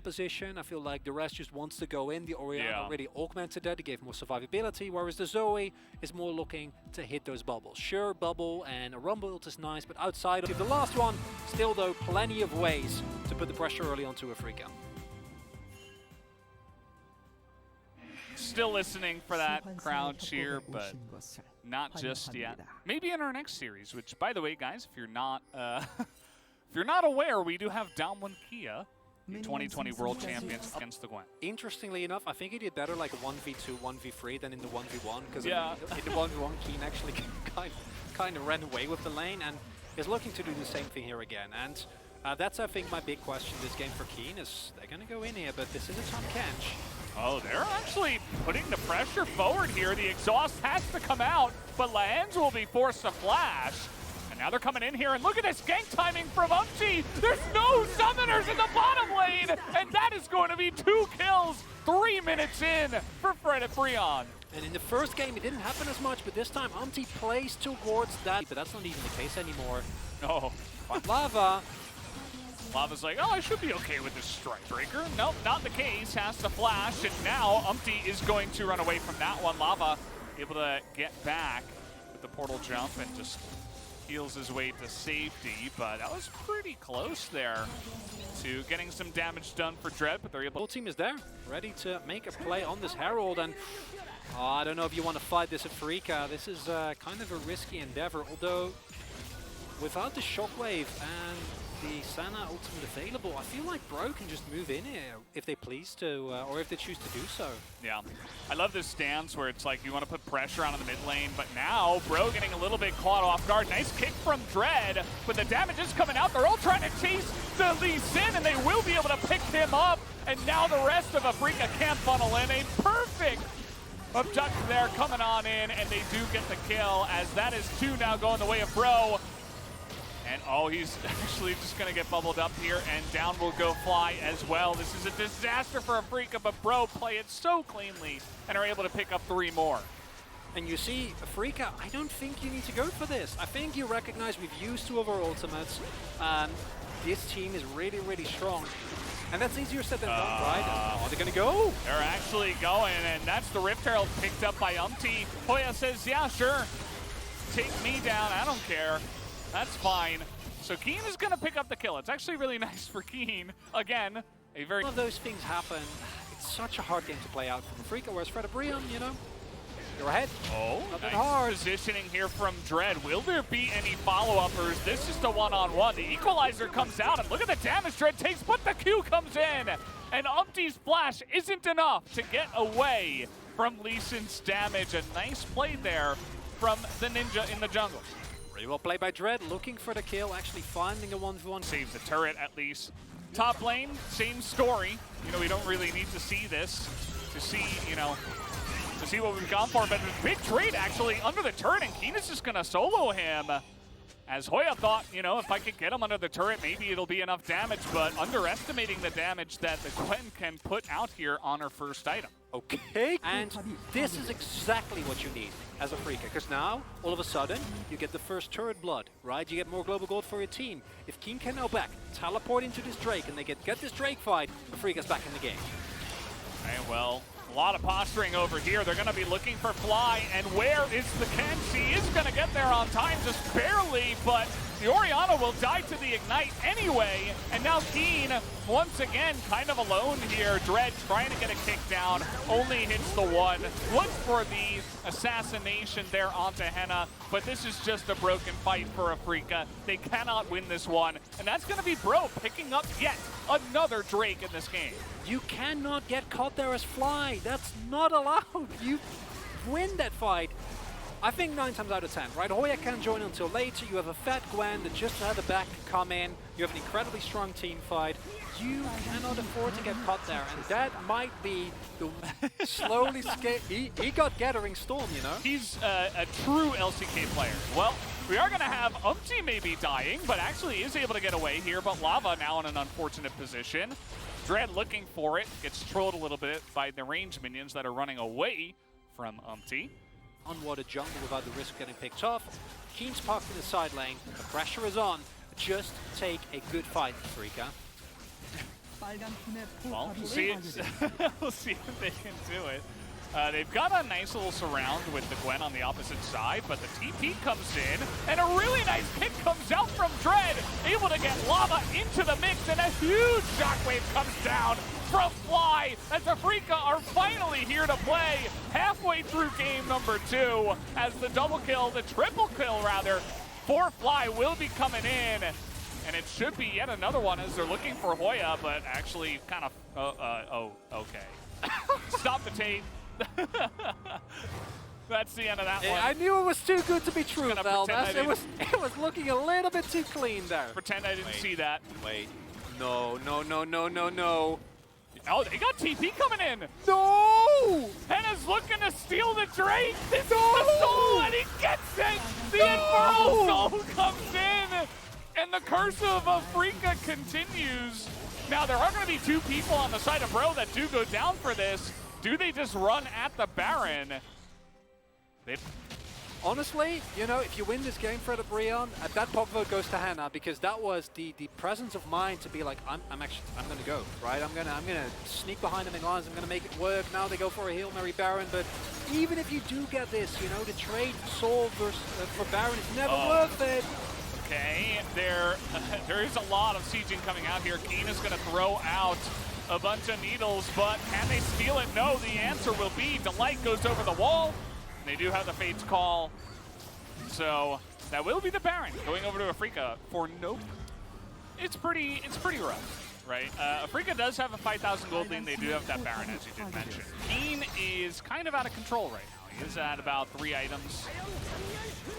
composition. I feel like the rest just wants to go in. The Orianna already augmented that. It gave more survivability, whereas the Zoe is more looking to hit those bubbles. Sure, bubble and a rumble ult is nice, but outside of the last one, still though, plenty of ways to put the pressure early onto Afrika. Still listening for that crowd cheer, but not just yet. Maybe in our next series, which, by the way, guys, if you're not aware, we do have Downwind Kia, the 2020 World Champions, against the Gwen. Interestingly enough, I think he did better like a 1v2, 1v3 than in the 1v1, because in the 1v1, Keen actually kind of ran away with the lane and is looking to do the same thing here again. And that's, I think, my big question this game for Keen is they're going to go in here, but this is a top catch. Oh, they're actually putting the pressure forward here. The exhaust has to come out, but Lanz will be forced to flash. And now they're coming in here, and look at this gank timing from Umti. There's no summoners in the bottom lane, and that is going to be 2 kills 3 minutes in for Fred and Freon. And in the first game, it didn't happen as much, but this time Umti plays towards that. But that's not even the case anymore. No. But Lava... Lava's like, oh, I should be okay with this Strike Breaker. Nope, not the case. Has to flash, and now Umti is going to run away from that one. Lava able to get back with the portal jump and just heals his way to safety, but that was pretty close there to getting some damage done for Dread, but they're able... The whole team is there, ready to make a play on this Herald, and I don't know if you want to fight this Afrika. This is kind of a risky endeavor, although without the Shockwave and the Sana ultimate available, I feel like Bro can just move in here if they please to, or if they choose to do so. Yeah, I love this stance where it's like you want to put pressure on in the mid lane, but now Bro getting a little bit caught off guard. Nice kick from Dread, but the damage is coming out. They're all trying to chase the Lee Sin, and they will be able to pick him up. And now the rest of Afrika can funnel in. A perfect abduct there coming on in, and they do get the kill, as that is 2 now going the way of Bro. And oh, he's actually just going to get bubbled up here, and down will go Fly as well. This is a disaster for Afrika, but Bro play it so cleanly and are able to pick up 3 more. And you see, Afrika, I don't think you need to go for this. I think you recognize we've used 2 of our ultimates. This team is really, really strong. And that's easier said than done, right? Oh, they're going to go. They're actually going, and that's the Rift Herald picked up by Umti. Hoya says, yeah, sure. Take me down, I don't care. That's fine. So Keen is going to pick up the kill. It's actually really nice for Keen. Again, a very... One of those things happen. It's such a hard game to play out from Afrika, whereas Fred and Brian, you know, you're ahead. Oh, not nice hard. Positioning here from Dread. Will there be any follow-uppers? This is the one-on-one. The equalizer comes out, and look at the damage Dread takes, but the Q comes in. And Umti's flash isn't enough to get away from Lee Sin's damage. A nice play there from the Ninja in the jungle. Really well played by Dread, looking for the kill, actually finding a 1v1. Saves the turret at least. Top lane, same story. You know, we don't really need to see this to see, you know, to see what we've gone for. But a big trade actually under the turret, and Keen is just going to solo him. As Hoya thought, you know, if I could get him under the turret, maybe it'll be enough damage, but underestimating the damage that the Gwen can put out here on her first item. Okay, and this is exactly what you need as Afrika, because now, all of a sudden, you get the first turret blood, right? You get more global gold for your team. If Keen can now back, teleport into this Drake, and they get this Drake fight, Afrika's back in the game. Okay, well, a lot of posturing over here. They're going to be looking for Fly, and where is the Ken? She is going to get there on time, just barely, but the Orianna will die to the Ignite anyway, and now Keen, once again, kind of alone here. Dread trying to get a kick down, only hits the one. Looks for the assassination there onto Henna, but this is just a broken fight for Afrika. They cannot win this one, and that's going to be Bro picking up yet another Drake in this game. You cannot get caught there as Fly. That's not allowed. You win that fight. I think 9 times out of 10, right? Hoya can't join until later. You have a fat Gwen that just had the back come in. You have an incredibly strong team fight. You cannot afford to get caught there, and that might be the slowly he got Gathering Storm, you know? He's a true LCK player. Well, we are going to have Umti maybe dying, but actually is able to get away here, but Lava now in an unfortunate position. Dread looking for it, gets trolled a little bit by the range minions that are running away from Umti. Unwatered jungle without the risk of getting picked off. Keen's parked in the side lane. The pressure is on. Just take a good fight, Afrika. Well, we'll see, we'll see if they can do it. They've got a nice little surround with the Gwen on the opposite side, but the TP comes in, and a really nice pick comes out from Dread, able to get Lava into the mix, and a huge shockwave comes down from Fly, as Afrika are finally here to play halfway through game number 2, as the triple kill rather, for Fly will be coming in, and it should be yet another one as they're looking for Hoya, but actually kind of, okay. Stop the tape. That's the end of that one. I knew it was too good to be true, Val. It was looking a little bit too clean there. Pretend I didn't see that. Wait. No, no, no, no, no, no. Oh, they got TP coming in. No! Henna's looking to steal the Drake. This is the soul, and he gets it. The Infernal Soul comes in, and the curse of Afrika continues. Now, there are going to be 2 people on the side of Bro that do go down for this. Do they just run at the Baron? Honestly, you know, if you win this game for the Brion, that pop vote goes to Hannah, because that was the presence of mind to be like, I'm gonna go, right? I'm gonna sneak behind them in lines, I'm gonna make it work. Now they go for a Hail Mary Baron, but even if you do get this, you know, the trade Soul for Baron is never worth it. Okay, there is a lot of sieging coming out here. Keen is gonna throw out a bunch of needles, but can they steal it? No, the answer will be Delight goes over the wall. They do have the Fate's Call, so that will be the Baron going over to Afrika for nope. It's pretty rough, right? Afrika does have a 5,000 gold lead. They do have that Baron, as you did mention. Keen is kind of out of control right now. He is at about 3 items,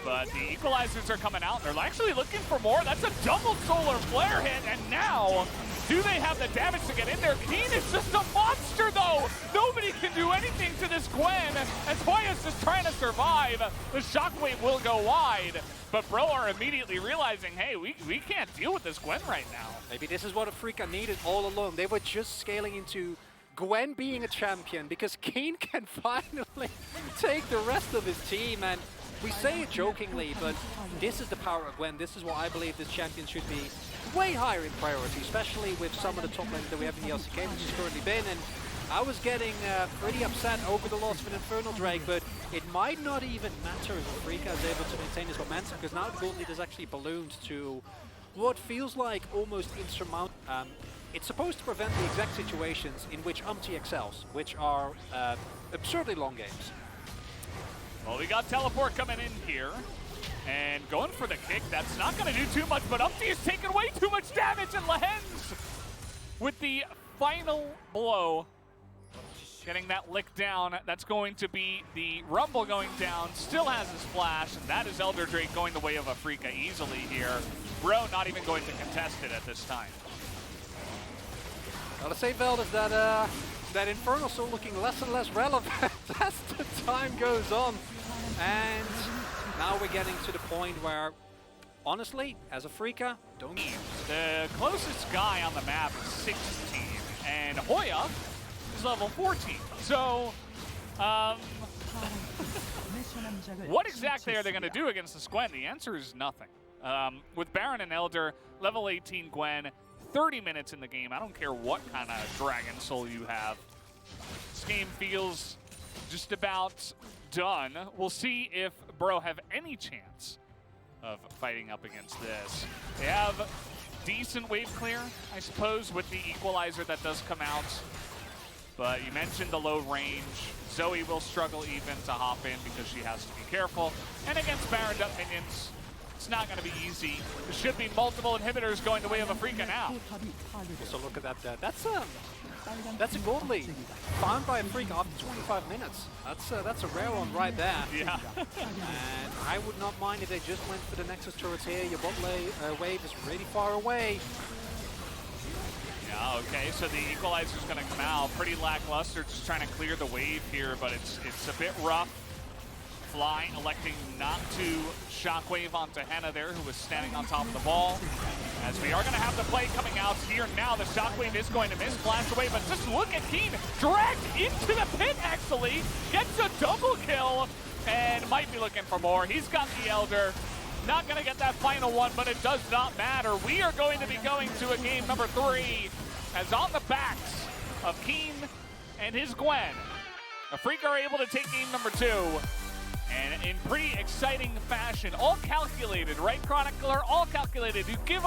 but the equalizers are coming out. They're actually looking for more. That's a double solar flare hit, and now do they have the damage to get in there? Keen is just a monster, though. Nobody can do anything to this Gwen, as Hoya's just trying to survive. The shockwave will go wide, but Bro are immediately realizing, hey, we can't deal with this Gwen right now. Maybe this is what Afrika needed all along. They were just scaling into Gwen being a champion, because Keen can finally take the rest of his team, and we say it jokingly, but this is the power of Gwen. This is what I believe this champion should be way higher in priority, especially with some of the top lanes that we have in the LCK, which has currently been. And I was getting pretty upset over the loss of an Infernal Drake, but it might not even matter if Afrika is able to maintain his momentum, because now the gold lead has actually ballooned to what feels like almost insurmountable. It's supposed to prevent the exact situations in which excels, which are absurdly long games. Well, we got Teleport coming in here, and going for the kick. That's not going to do too much, but Umpty is taking way too much damage, and Lehens with the final blow, getting that lick down. That's going to be the Rumble going down. Still has his flash, and that is Elder Drake going the way of Afrika easily here. Bro not even going to contest it at this time. Gotta say, Veld, is that Infernal Soul looking less and less relevant as the time goes on. And now we're getting to the point where, honestly, as Afrika, don't need. The closest guy on the map is 16, and Hoya is level 14. So, what exactly are they going to do against this Gwen? The answer is nothing. With Baron and Elder, level 18 Gwen, 30 minutes in the game. I don't care what kind of Dragon Soul you have. This game feels just about done. We'll see if Bro have any chance of fighting up against this. They have decent wave clear, I suppose, with the equalizer that does come out. But you mentioned the low range. Zoe will struggle even to hop in because she has to be careful. And against Baroned up minions, it's not going to be easy. There should be multiple inhibitors going the way of Afrika now. So look at that. That's a gold lead found by Afrika after 25 minutes. That's a rare one right there. Yeah. And I would not mind if they just went for the Nexus turrets here. Your bot wave is really far away. Yeah, okay, so the equalizer's going to come out. Pretty lackluster, just trying to clear the wave here, but it's a bit rough. Fly electing not to shockwave onto Henna there, who was standing on top of the ball. As we are going to have the play coming out here now. The shockwave is going to miss, blast away, but just look at Keen dragged into the pit, actually. Gets a double kill, and might be looking for more. He's got the Elder. Not going to get that final one, but it does not matter. We are going to be going to a game number 3 as on the backs of Keen and his Gwen, Afrika are able to take game number 2. And in pretty exciting fashion, all calculated, right, Chronicler? All calculated. You give